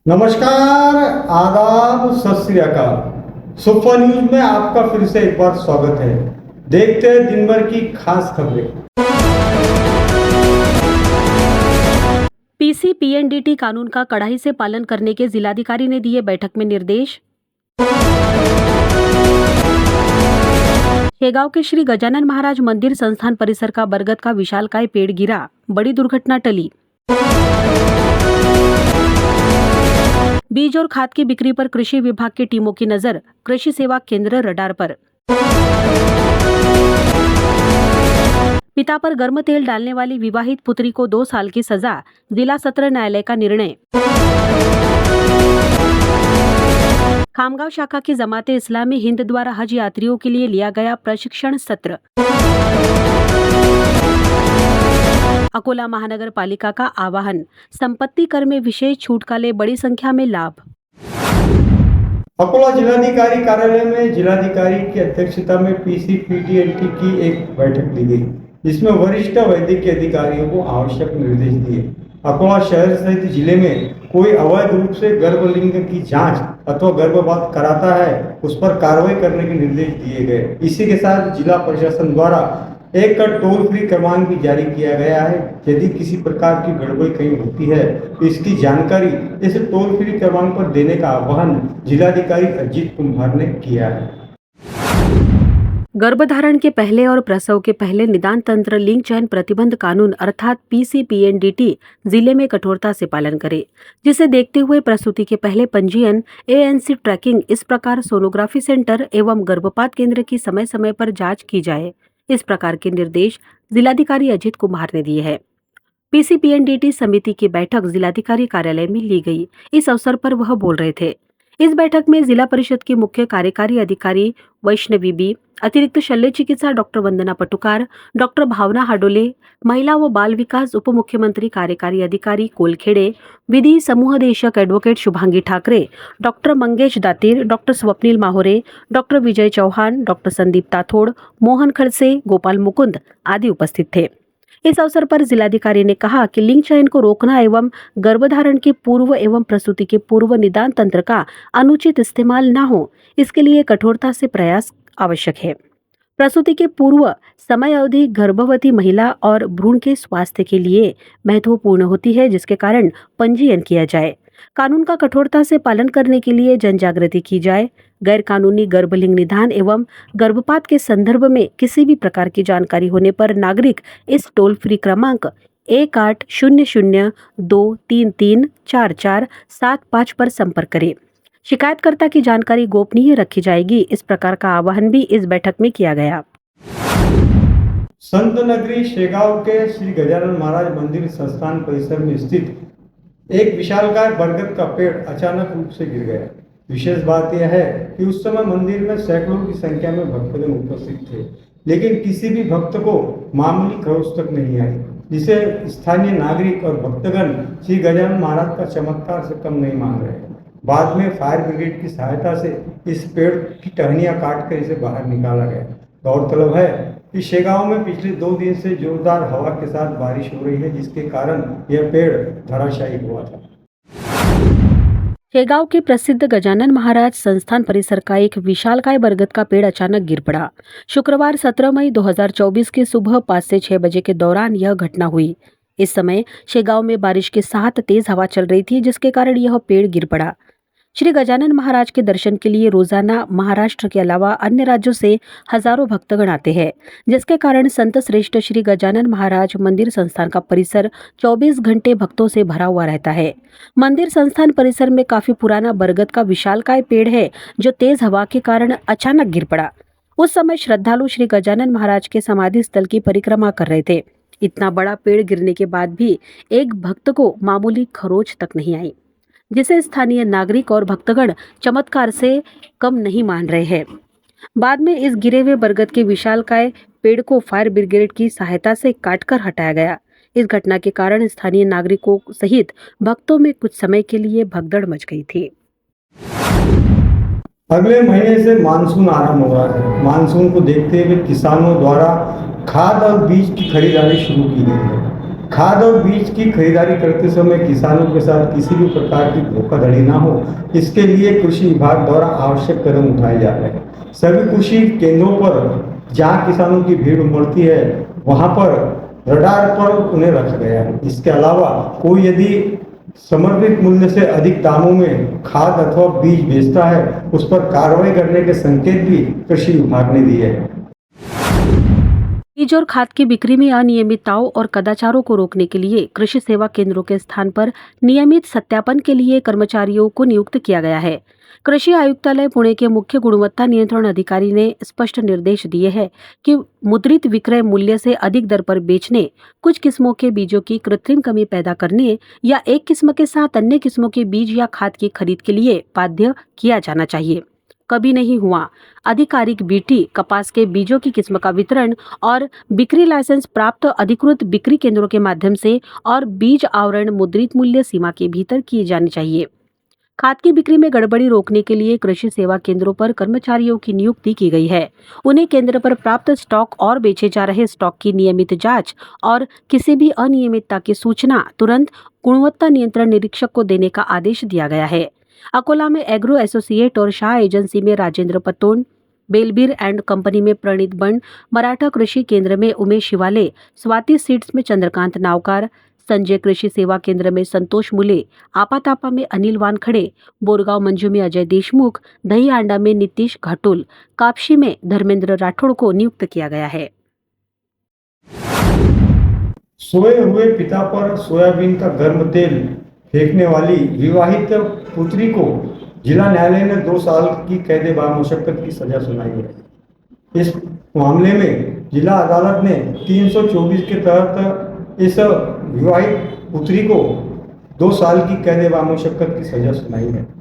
नमस्कार, आदाब, सत श्री अकाल। सुपर न्यूज में आपका फिर से एक बार स्वागत है। देखते हैं दिन भर की खास खबरें। पीसीपीएनडीटी कानून का कड़ाई से पालन करने के जिलाधिकारी ने दिए बैठक में निर्देश। शेगांव के श्री गजानन महाराज मंदिर संस्थान परिसर का बरगद का विशालकाय पेड़ गिरा, बड़ी दुर्घटना टली। बीज और खाद की बिक्री पर कृषि विभाग की टीमों की नजर, कृषि सेवा केंद्र रडार पर। पिता पर गर्म तेल डालने वाली विवाहित पुत्री को 2 साल की सजा, जिला सत्र न्यायालय का निर्णय। खामगांव शाखा की जमाते इस्लामी हिंद द्वारा हज यात्रियों के लिए लिया गया प्रशिक्षण सत्र। अकोला महानगर पालिका का आह्वान, संपत्ति कर में विशेष छूट का ले बड़ी संख्या में लाभ। अकोला जिलाधिकारी कार्यालय में जिलाधिकारी की अध्यक्षता में पीसीपीएनडीटी की एक बैठक ली गई, जिसमें वरिष्ठ वैद्यकीय अधिकारियों को आवश्यक निर्देश दिए। अकोला शहर सहित जिले में कोई अवैध रूप से गर्भलिंग की जांच अथवा गर्भपात कराता है, उस पर कार्रवाई करने के निर्देश दिए गए। इसी के साथ जिला प्रशासन द्वारा एक टोल फ्री क्रमांक भी जारी किया गया है। यदि किसी प्रकार की गड़बड़ी कहीं होती है तो इसकी जानकारी इस टोल फ्री क्रमांक पर देने का आह्वान जिलाधिकारी अजीत कुमार ने किया है। गर्भधारण के पहले और प्रसव के पहले निदान तंत्र लिंग चयन प्रतिबंध कानून अर्थात पीसीपीएनडीटी जिले में कठोरता से पालन करे, जिसे देखते हुए प्रसूति के पहले पंजीयन, एएनसी ट्रैकिंग, इस प्रकार सोनोग्राफी सेंटर एवं गर्भपात केंद्र की समय समय पर जांच की जाए। इस प्रकार के निर्देश जिलाधिकारी अजीत कुमार ने दिए हैं। पीसीपीएनडीटी समिति की बैठक जिलाधिकारी कार्यालय में ली गई। इस अवसर पर वह बोल रहे थे। इस बैठक में जिला परिषद की मुख्य कार्यकारी अधिकारी वैष्णवी बी, अतिरिक्त शल्य चिकित्सा डॉक्टर वंदना पटुकार, डॉक्टर भावना हाडोले, महिला व बाल विकास उप मुख्यमंत्री कार्यकारी अधिकारी कोलखेड़े, विधि समूहदेशक advocate Shubhangi Thackeray, doctor Mangesh Datir, doctor Swapnil Mahore, doctor Vijay Chauhan, doctor Sandeep Tathod, Mohan Khadse, Gopal Mukund आदि उपस्थित थे। इस अवसर पर जिलाधिकारी ने कहा कि लिंग चयन को रोकना एवं गर्भधारण के पूर्व एवं प्रसूति के पूर्व निदान तंत्र का अनुचित इस्तेमाल न हो, इसके लिए कठोरता से प्रयास आवश्यक है। प्रसूति के पूर्व समय अवधि गर्भवती महिला और भ्रूण के स्वास्थ्य के लिए महत्वपूर्ण होती है, जिसके कारण पंजीयन किया जाए। कानून का कठोरता से पालन करने के लिए जन जागृति की जाए। गैर कानूनी गर्भलिंग निदान एवं गर्भपात के संदर्भ में किसी भी प्रकार की जानकारी होने पर नागरिक इस टोल फ्री क्रमांक 1800-233-4475 पर संपर्क करें। शिकायतकर्ता की जानकारी गोपनीय रखी जाएगी। इस प्रकार का आह्वान भी इस बैठक में किया गया। संत नगरी शेगांव के श्री गजानन महाराज मंदिर संस्थान परिसर में स्थित एक विशालकाय बरगद का पेड़ अचानक रूप से गिर गया। विशेष बात यह है कि उस समय मंदिर में सैकड़ों की संख्या में भक्तगण उपस्थित थे, लेकिन किसी भी भक्त को मामूली खरोच तक नहीं आई, जिसे स्थानीय नागरिक और भक्तगण श्री गजानन महाराज का चमत्कार से कम नहीं मान रहे। बाद में फायर ब्रिगेड की सहायता से इस पेड़ की टहनियां काटकर इसे बाहर निकाला गया। गौरतलब है कि शेगांव में पिछले 2 दिन से जोरदार हवा के साथ बारिश हो रही है, जिसके कारण यह पेड़ धराशायी हुआ था। शेगांव के प्रसिद्ध गजानन महाराज संस्थान परिसर का एक विशालकाय बरगद का पेड़ अचानक गिर पड़ा। शुक्रवार 17 मई 2024 की सुबह 5 से 6 बजे के दौरान यह घटना हुई। इस समय शेगांव में बारिश के साथ तेज हवा चल रही थी, जिसके कारण यह पेड़ गिर पड़ा। श्री गजानन महाराज के दर्शन के लिए रोजाना महाराष्ट्र के अलावा अन्य राज्यों से हजारों भक्तगण आते हैं, जिसके कारण संत श्रेष्ठ श्री गजानन महाराज मंदिर संस्थान का परिसर 24 घंटे भक्तों से भरा हुआ रहता है। मंदिर संस्थान परिसर में काफी पुराना बरगद का विशालकाय पेड़ है, जो तेज हवा के कारण अचानक गिर पड़ा। उस समय श्रद्धालु श्री गजानन महाराज के समाधि स्थल की परिक्रमा कर रहे थे। इतना बड़ा पेड़ गिरने के बाद भी एक भक्त को मामूली खरोच तक नहीं आई, जिसे स्थानीय नागरिक और भक्तगण चमत्कार से कम नहीं मान रहे हैं। बाद में इस गिरे हुए बरगद के विशालकाय पेड़ को फायर ब्रिगेड की सहायता से काटकर हटाया गया। इस घटना के कारण स्थानीय नागरिकों सहित भक्तों में कुछ समय के लिए भगदड़ मच गई थी। अगले महीने से मानसून आरंभ हो रहा है। मानसून को देखते हुए किसानों द्वारा खाद और बीज की खरीदारी शुरू की गई है। खाद और बीज की खरीदारी करते समय किसानों के साथ किसी भी प्रकार की धोखाधड़ी ना हो, इसके लिए कृषि विभाग द्वारा आवश्यक कदम उठाए जा रहे हैं। सभी कृषि केंद्रों पर जहां किसानों की भीड़ उमड़ती है, वहां पर रडार पर उन्हें रखा गया है। इसके अलावा कोई यदि समर्पित मूल्य से अधिक दामों में खाद अथवा बीज बेचता है, उस पर कार्रवाई करने के संकेत भी कृषि विभाग ने दिए हैं। बीज और खाद की बिक्री में अनियमितताओं और कदाचारों को रोकने के लिए कृषि सेवा केंद्रों के स्थान पर नियमित सत्यापन के लिए कर्मचारियों को नियुक्त किया गया है। कृषि आयुक्तालय पुणे के मुख्य गुणवत्ता नियंत्रण अधिकारी ने स्पष्ट निर्देश दिए हैं कि मुद्रित विक्रय मूल्य से अधिक दर पर बेचने, कुछ किस्मों के बीजों की कृत्रिम कमी पैदा करने या एक किस्म के साथ अन्य किस्मों के बीज या खाद की खरीद के लिए बाध्य किया जाना चाहिए। कभी नहीं हुआ। आधिकारिक बीटी कपास के बीजों की किस्म का वितरण और बिक्री लाइसेंस प्राप्त अधिकृत बिक्री केंद्रों के माध्यम से और बीज आवरण मुद्रित मूल्य सीमा के भीतर किए जाने चाहिए। खाद की बिक्री में गड़बड़ी रोकने के लिए कृषि सेवा केंद्रों पर कर्मचारियों की नियुक्ति की गई है। उन्हें केंद्र पर प्राप्त स्टॉक और बेचे जा रहे स्टॉक की नियमित जांच और किसी भी अनियमितता की सूचना तुरंत गुणवत्ता नियंत्रण निरीक्षक को देने का आदेश दिया गया है। अकोला में एग्रो एसोसिएट और शाह एजेंसी में राजेंद्र पतोन, बेलबीर एंड कंपनी में प्रणीत बंड, मराठा कृषि केंद्र में उमेश शिवाले, स्वाति सीड्स में चंद्रकांत नावकार, संजय कृषि सेवा केंद्र में संतोष मुले, आपातापा में अनिल वानखड़े, बोरगांव मंजू में अजय देशमुख, दही आंडा में नीतीश घाटुल, कापशी में धर्मेंद्र राठौड़ को नियुक्त किया गया है। सोए हुए पिता पर सोयाबीन का गर्म तेल फेंकने वाली विवाहित पुत्री को जिला न्यायालय ने 2 साल की कैद बामुशक्कत की सजा सुनाई है। इस मामले में जिला अदालत ने 324 के तहत इस विवाहित पुत्री को 2 साल की कैद बामुशक्कत की सजा सुनाई है।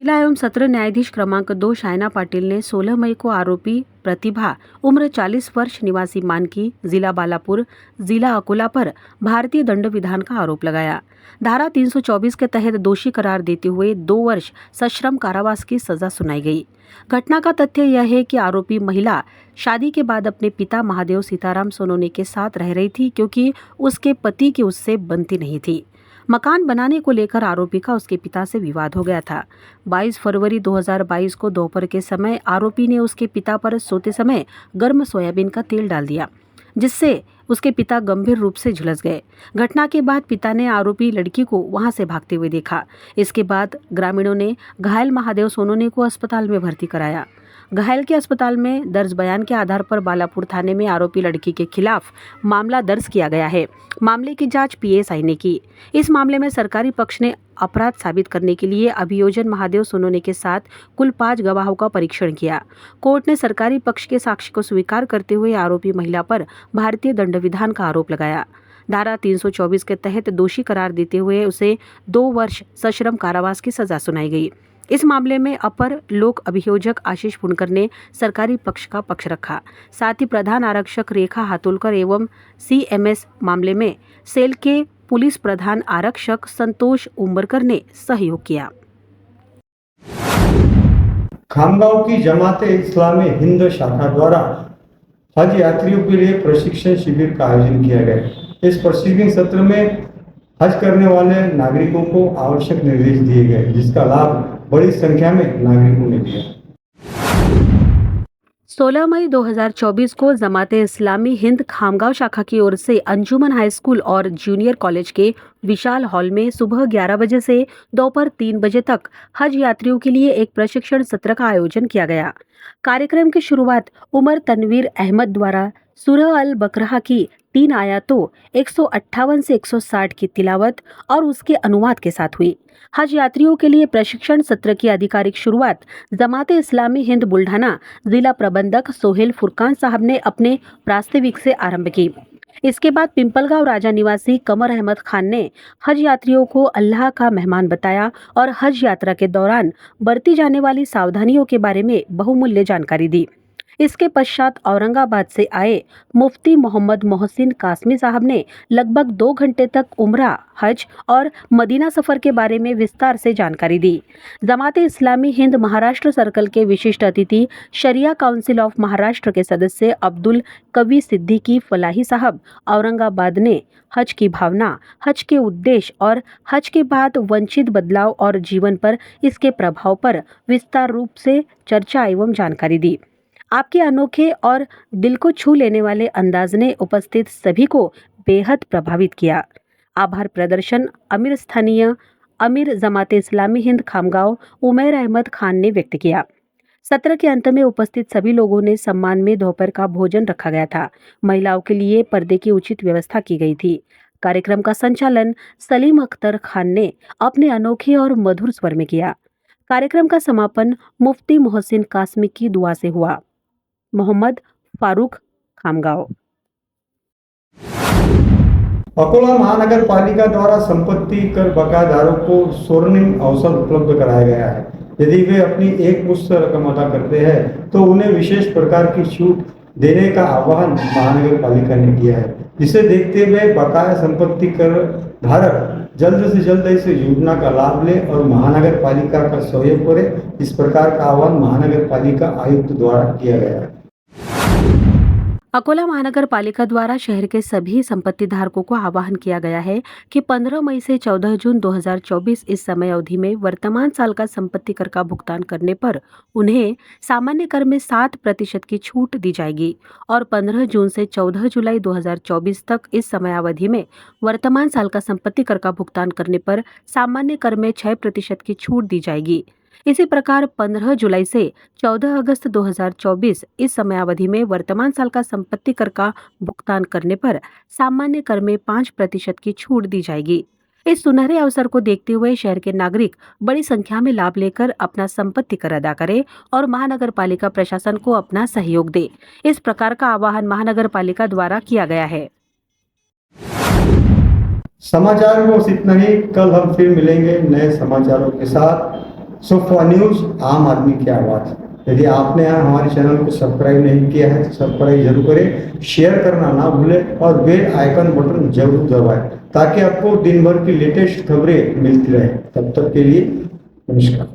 जिला एवं सत्र न्यायाधीश क्रमांक 2 शायना पाटिल ने 16 मई को आरोपी प्रतिभा उम्र 40 वर्ष निवासी मानकी, जिला बालापुर, जिला अकोला पर भारतीय दंड विधान का आरोप लगाया। धारा 324 के तहत दोषी करार देते हुए 2 वर्ष सश्रम कारावास की सजा सुनाई गई। घटना का तथ्य यह है कि आरोपी महिला शादी के बाद अपने पिता महादेव सीताराम सोनोने के साथ रह रही थी, क्योंकि उसके पति की उससे बनती नहीं थी। मकान बनाने को लेकर आरोपी का उसके पिता से विवाद हो गया था। 22 फरवरी 2022 को दोपहर के समय आरोपी ने उसके पिता पर सोते समय गर्म सोयाबीन का तेल डाल दिया, जिससे उसके पिता गंभीर रूप से झुलस गए। घटना के बाद पिता ने आरोपी लड़की को वहां से भागते हुए देखा। इसके बाद ग्रामीणों ने घायल महादेव सोनोने को अस्पताल में भर्ती कराया। घायल के अस्पताल में दर्ज बयान के आधार पर बालापुर थाने में आरोपी लड़की के खिलाफ मामला दर्ज किया गया है। मामले की जांच पीएसआई ने की। इस मामले में सरकारी पक्ष ने अपराध साबित करने के लिए अभियोजन महादेव सोनोने के साथ कुल 5 गवाहों का परीक्षण किया। कोर्ट ने सरकारी पक्ष के साक्ष्य को स्वीकार करते हुए आरोपी महिला पर भारतीय दंड विधान का आरोप लगाया। धारा 324 के तहत दोषी करार देते हुए उसे 2 वर्ष सश्रम कारावास की सजा सुनाई गई। इस मामले में अपर लोक अभियोजक आशीष पुनकर ने सरकारी पक्ष का पक्ष रखा। साथ ही प्रधान आरक्षक रेखा हातुलकर एवं सीएमएस मामले में सेल के पुलिस प्रधान आरक्षक संतोष उम्बरकर ने सहयोग किया। खामगांव की जमाते इस्लामी हिंद शाखा द्वारा हज यात्रियों के लिए प्रशिक्षण शिविर का आयोजन किया गया। इस प्रशिक्षण सत्र में हज करने वाले नागरिकों को आवश्यक निर्देश दिए गए, जिसका लाभ बड़ी संख्या में नागरिकों ने लिया। 16 मई 2024 को जमाते इस्लामी हिंद खामगांव शाखा की ओर से अंजुमन हाई स्कूल और जूनियर कॉलेज के विशाल हॉल में सुबह 11 बजे से दोपहर 3 बजे तक हज यात्रियों के लिए एक प्रशिक्षण सत्र का आयोजन किया गया। कार्यक्रम की शुरुआत उमर तनवीर अहमद द्वारा सूरह अल बकरा की 3 आयतों 158 से 160 की तिलावत और उसके अनुवाद के साथ हुई। हज यात्रियों के लिए प्रशिक्षण सत्र की आधिकारिक शुरुआत जमाते इस्लामी हिंद बुल्ढाना जिला प्रबंधक सोहेल फुरकान साहब ने अपने प्रास्ताविक से आरंभ की। इसके बाद पिंपलगांव राजा निवासी कमर अहमद खान ने हज यात्रियों को अल्लाह का मेहमान बताया और हज यात्रा के दौरान बरती जाने वाली सावधानियों के बारे में बहुमूल्य जानकारी दी। इसके पश्चात औरंगाबाद से आए मुफ्ती मोहम्मद मोहसिन कासमी साहब ने लगभग 2 घंटे तक उम्रा, हज और मदीना सफर के बारे में विस्तार से जानकारी दी। जमाते इस्लामी हिंद महाराष्ट्र सर्कल के विशिष्ट अतिथि शरिया काउंसिल ऑफ महाराष्ट्र के सदस्य अब्दुल कवी सिद्दीकी फलाही साहब औरंगाबाद ने हज की भावना, हज के उद्देश्य और हज के बाद वंचित बदलाव और जीवन पर इसके प्रभाव पर विस्तार रूप से चर्चा एवं जानकारी दी। आपके अनोखे और दिल को छू लेने वाले अंदाज ने उपस्थित सभी को बेहद प्रभावित किया। आभार प्रदर्शन स्थानीय अमीर जमाते इस्लामी हिंद खामगांव उमैर अहमद खान ने व्यक्त किया। सत्र के अंत में उपस्थित सभी लोगों ने सम्मान में दोपहर का भोजन रखा गया था। महिलाओं के लिए पर्दे की उचित व्यवस्था की गई थी। कार्यक्रम का संचालन सलीम अख्तर खान ने अपने अनोखे और मधुर स्वर में किया। कार्यक्रम का समापन मुफ्ती मोहसिन कासमी की दुआ से हुआ। मोहम्मद फारूक, खामगांव। अकोला महानगर पालिका द्वारा संपत्ति कर बकायेदारों को स्वर्णिम अवसर उपलब्ध कराया गया है। यदि वे अपनी एक मुश्त रकम अदा करते हैं तो उन्हें विशेष प्रकार की छूट देने का आह्वान महानगर पालिका ने किया है, जिसे देखते हुए बकाया संपत्ति कर धारक जल्द से जल्द इस योजना का लाभ ले और महानगर पालिका का सहयोग करे। इस प्रकार का आह्वान महानगर पालिका आयुक्त द्वारा किया गया है। अकोला महानगर पालिका द्वारा शहर के सभी संपत्ति धारकों को आह्वान किया गया है कि 15 मई से 14 जून 2024 इस समय अवधि में वर्तमान साल का संपत्ति कर का भुगतान करने पर उन्हें सामान्य कर में 7% की छूट दी जाएगी और 15 जून से 14 जुलाई 2024 तक इस समयावधि में वर्तमान साल का संपत्ति कर का भुगतान करने पर सामान्य कर में 6% की छूट दी जाएगी। इसी प्रकार 15 जुलाई से 14 अगस्त 2024 इस समयावधि में वर्तमान साल का संपत्ति कर का भुगतान करने पर सामान्य कर में 5% की छूट दी जाएगी। इस सुनहरे अवसर को देखते हुए शहर के नागरिक बड़ी संख्या में लाभ लेकर अपना संपत्ति कर अदा करें और महानगर पालिका प्रशासन को अपना सहयोग दे। इस प्रकार का आह्वान महानगर पालिका द्वारा किया गया है। समाचार में बस इतना ही। कल हम फिर मिलेंगे नए समाचारों के साथ। सोफा न्यूज, आम आदमी की आवाज। यदि आपने हमारे चैनल को सब्सक्राइब नहीं किया है तो सब्सक्राइब जरूर करें, शेयर करना ना भूलें और बेल आइकन बटन जरूर दबाएं ताकि आपको दिन भर की लेटेस्ट खबरें मिलती रहे। तब तक के लिए नमस्कार।